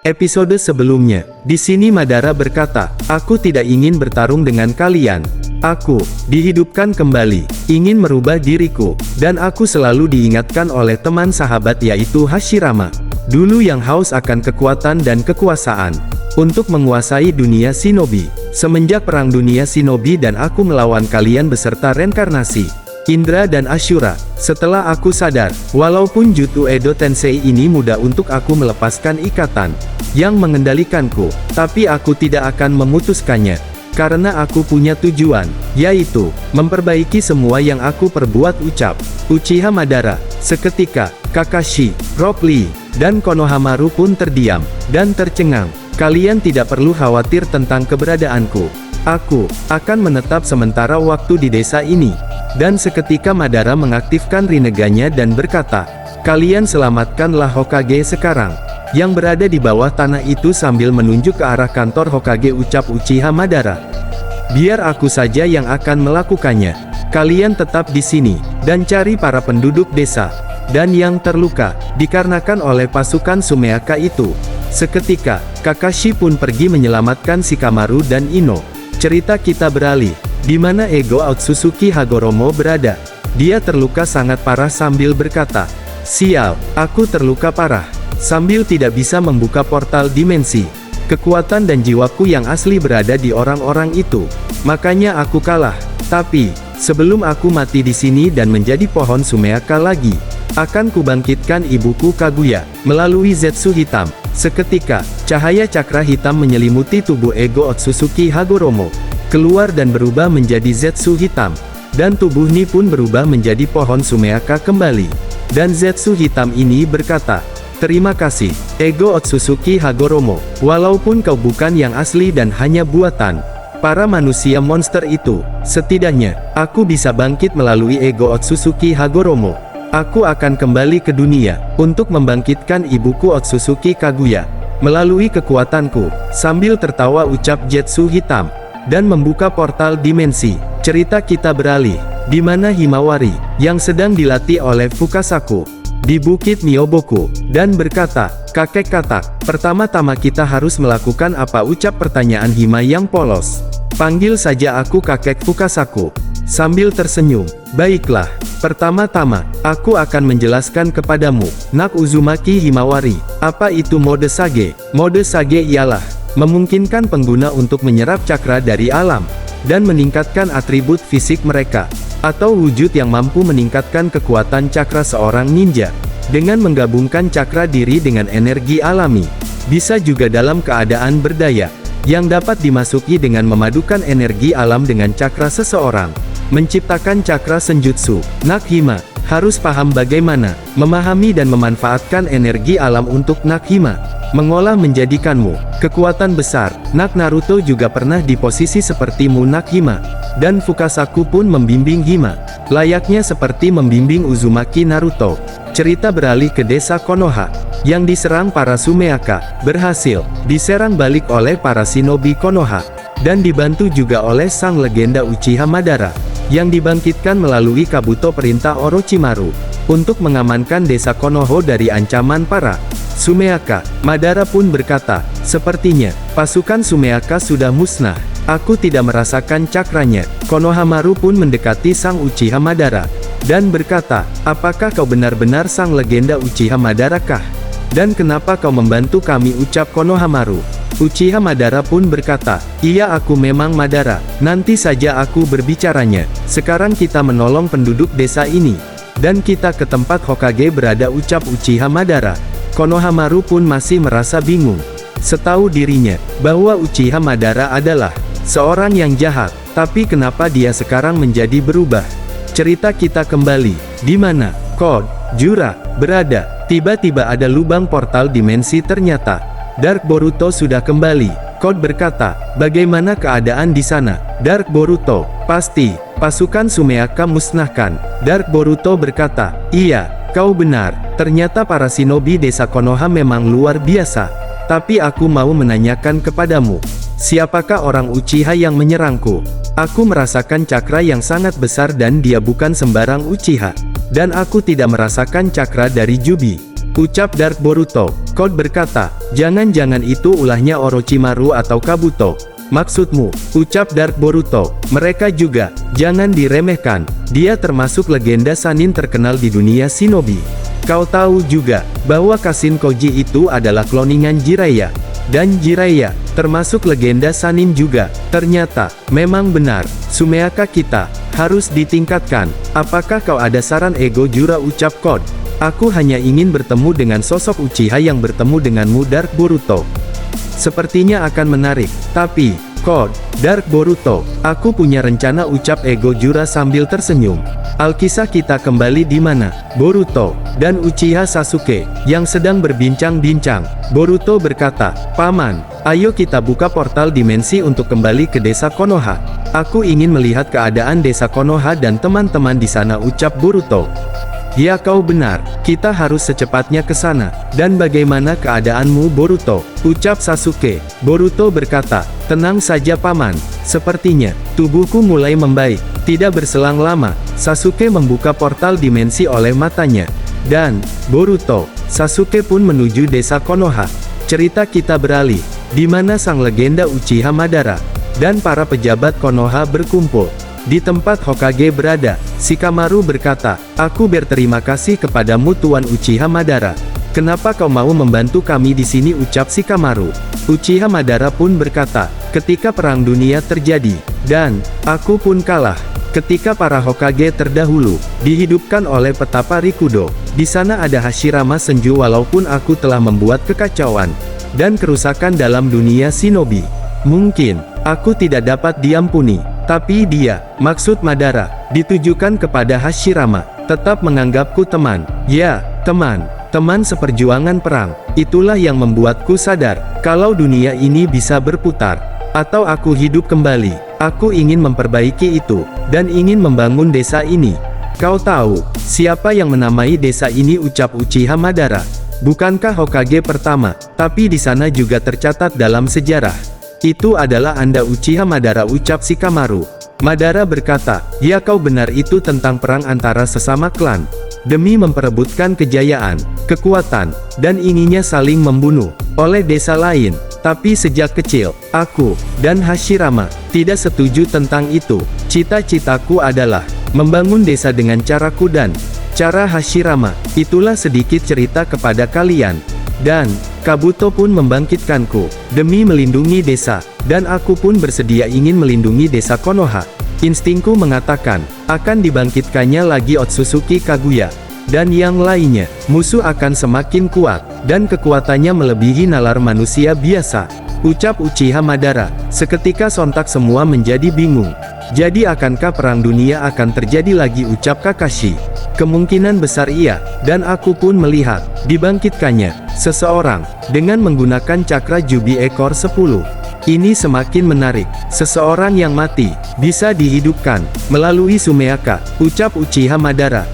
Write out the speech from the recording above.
episode sebelumnya. Di sini Madara berkata, "Aku tidak ingin bertarung dengan kalian. Aku dihidupkan kembali, ingin merubah diriku, dan aku selalu diingatkan oleh teman sahabat yaitu Hashirama. Dulu yang haus akan kekuatan dan kekuasaan untuk menguasai dunia shinobi. Semenjak perang dunia shinobi dan aku melawan kalian beserta reinkarnasi Indra dan Ashura. Setelah aku sadar, walaupun Jutsu Edo Tensei ini mudah untuk aku melepaskan ikatan yang mengendalikanku, tapi aku tidak akan memutuskannya. Karena aku punya tujuan, yaitu memperbaiki semua yang aku perbuat," ucap Uchiha Madara. Seketika, Kakashi, Rock Lee, dan Konohamaru pun terdiam dan tercengang. "Kalian tidak perlu khawatir tentang keberadaanku. Aku akan menetap sementara waktu di desa ini." Dan seketika Madara mengaktifkan Rinnegan-nya dan berkata, "Kalian selamatkanlah Hokage sekarang yang berada di bawah tanah itu," sambil menunjuk ke arah kantor Hokage, ucap Uchiha Madara. "Biar aku saja yang akan melakukannya. Kalian tetap di sini dan cari para penduduk desa dan yang terluka dikarenakan oleh pasukan Sumeaka itu." Seketika, Kakashi pun pergi menyelamatkan Shikamaru dan Ino. Cerita kita beralih di mana Ego Otsutsuki Hagoromo berada. Dia terluka sangat parah sambil berkata, "Sial, aku terluka parah." Sambil tidak bisa membuka portal dimensi. Kekuatan dan jiwaku yang asli berada di orang-orang itu. Makanya aku kalah. Tapi, sebelum aku mati di sini dan menjadi pohon Sumeaka lagi, akan kubangkitkan ibuku Kaguya melalui Zetsu hitam. Seketika, cahaya cakra hitam menyelimuti tubuh Ego Otsutsuki Hagoromo, keluar dan berubah menjadi Zetsu hitam. Dan tubuh Ni pun berubah menjadi pohon Sumeaka kembali. Dan Zetsu hitam ini berkata, "Terima kasih, Ego Otsutsuki Hagoromo. Walaupun kau bukan yang asli dan hanya buatan para manusia monster itu, setidaknya, aku bisa bangkit melalui Ego Otsutsuki Hagoromo. Aku akan kembali ke dunia, untuk membangkitkan ibuku Otsutsuki Kaguya, melalui kekuatanku." Sambil tertawa ucap Zetsu hitam, dan membuka portal dimensi. Cerita kita beralih, di mana Himawari, yang sedang dilatih oleh Fukasaku, di Bukit Myoboku, dan berkata, "Kakek katak, pertama-tama kita harus melakukan apa?" ucap pertanyaan Hima yang polos. "Panggil saja aku kakek Fukasaku." Sambil tersenyum, "Baiklah, pertama-tama, aku akan menjelaskan kepadamu, Nak Uzumaki Himawari, apa itu mode Sage." Mode Sage ialah memungkinkan pengguna untuk menyerap cakra dari alam, dan meningkatkan atribut fisik mereka, atau wujud yang mampu meningkatkan kekuatan cakra seorang ninja, dengan menggabungkan cakra diri dengan energi alami. Bisa juga dalam keadaan berdaya, yang dapat dimasuki dengan memadukan energi alam dengan cakra seseorang, menciptakan cakra senjutsu. Nak Hima harus paham bagaimana memahami dan memanfaatkan energi alam untuk Nak Hima mengolah menjadikanmu kekuatan besar. Nak Naruto juga pernah di posisi sepertimu Nak Hima, dan Fukasaku pun membimbing Hima, layaknya seperti membimbing Uzumaki Naruto. Cerita beralih ke desa Konoha, yang diserang para Sumeaka, berhasil diserang balik oleh para shinobi Konoha, dan dibantu juga oleh sang legenda Uchiha Madara, yang dibangkitkan melalui Kabuto perintah Orochimaru, untuk mengamankan desa Konoha dari ancaman para Sumeaka. Madara pun berkata, "Sepertinya, pasukan Sumeaka sudah musnah. Aku tidak merasakan cakranya." Konohamaru pun mendekati sang Uchiha Madara, dan berkata, "Apakah kau benar-benar sang legenda Uchiha Madara kah? Dan kenapa kau membantu kami?" ucap Konohamaru. Uchiha Madara pun berkata, "Iya, aku memang Madara. Nanti saja aku berbicaranya. Sekarang kita menolong penduduk desa ini, dan kita ke tempat Hokage berada," ucap Uchiha Madara. Konohamaru pun masih merasa bingung. Setahu dirinya, bahwa Uchiha Madara adalah seorang yang jahat, tapi kenapa dia sekarang menjadi berubah? Cerita kita kembali, di mana Code Jura berada. Tiba-tiba ada lubang portal dimensi. Ternyata Dark Boruto sudah kembali. Code berkata, "Bagaimana keadaan di sana, Dark Boruto?" "Pasti, pasukan Sumeaka musnahkan." Dark Boruto berkata, "Iya, kau benar. Ternyata para shinobi desa Konoha memang luar biasa. Tapi aku mau menanyakan kepadamu, siapakah orang Uchiha yang menyerangku? Aku merasakan cakra yang sangat besar dan dia bukan sembarang Uchiha. Dan aku tidak merasakan cakra dari Jubi," ucap Dark Boruto. Code berkata, jangan-jangan itu ulahnya Orochimaru atau Kabuto. Maksudmu, ucap Dark Boruto, mereka juga, jangan diremehkan, dia termasuk legenda Sannin terkenal di dunia shinobi. Kau tahu juga, bahwa Kashin Koji itu adalah kloningan Jiraiya. Dan Jiraiya, termasuk legenda Sannin juga. Ternyata, memang benar, Sumeaka kita, harus ditingkatkan. Apakah kau ada saran Ego Jura, ucap Code? Aku hanya ingin bertemu dengan sosok Uchiha yang bertemu denganmu Dark Boruto. Sepertinya akan menarik, tapi, Code, Dark Boruto, aku punya rencana, ucap Ego Jura sambil tersenyum. Alkisah kita kembali di mana? Boruto, dan Uchiha Sasuke, yang sedang berbincang-bincang. Boruto berkata, Paman, ayo kita buka portal dimensi untuk kembali ke desa Konoha. Aku ingin melihat keadaan desa Konoha dan teman-teman di sana, ucap Boruto. Ya, kau benar, kita harus secepatnya ke sana. Dan bagaimana keadaanmu, Boruto? Ucap Sasuke. Boruto berkata, tenang saja Paman, sepertinya, tubuhku mulai membaik. Tidak berselang lama, Sasuke membuka portal dimensi oleh matanya. Dan, Boruto, Sasuke pun menuju desa Konoha. Cerita kita beralih, di mana sang legenda Uchiha Madara, dan para pejabat Konoha berkumpul. Di tempat Hokage berada, Shikamaru berkata, aku berterima kasih kepadamu Tuan Uchiha Madara. Kenapa kau mau membantu kami di sini, ucap Shikamaru. Uchiha Madara pun berkata, ketika perang dunia terjadi, dan aku pun kalah. Ketika para Hokage terdahulu dihidupkan oleh petapa Rikudo, di sana ada Hashirama Senju. Walaupun aku telah membuat kekacauan dan kerusakan dalam dunia shinobi, mungkin aku tidak dapat diampuni. Tapi dia, maksud Madara, ditujukan kepada Hashirama, tetap menganggapku teman. Ya, teman seperjuangan perang. Itulah yang membuatku sadar, kalau dunia ini bisa berputar, atau aku hidup kembali. Aku ingin memperbaiki itu, dan ingin membangun desa ini. Kau tahu, siapa yang menamai desa ini, ucap Uchiha Madara. Bukankah Hokage pertama, tapi di sana juga tercatat dalam sejarah. Itu adalah Anda, Uchiha Madara, ucap Shikamaru. Madara berkata, ya kau benar, itu tentang perang antara sesama klan. Demi memperebutkan kejayaan, kekuatan, dan inginnya saling membunuh oleh desa lain. Tapi sejak kecil, aku, dan Hashirama, tidak setuju tentang itu. Cita-citaku adalah membangun desa dengan caraku dan cara Hashirama. Itulah sedikit cerita kepada kalian. Dan, Kabuto pun membangkitkanku, demi melindungi desa, dan aku pun bersedia ingin melindungi desa Konoha. Instingku mengatakan, akan dibangkitkannya lagi Otsutsuki Kaguya, dan yang lainnya, musuh akan semakin kuat, dan kekuatannya melebihi nalar manusia biasa, ucap Uchiha Madara. Seketika sontak semua menjadi bingung. Jadi akankah perang dunia akan terjadi lagi, ucap Kakashi. Kemungkinan besar iya, dan aku pun melihat, dibangkitkannya seseorang, dengan menggunakan cakra Jubi ekor 10. Ini semakin menarik, seseorang yang mati, bisa dihidupkan, melalui Sumeaka, ucap Uchiha Madara.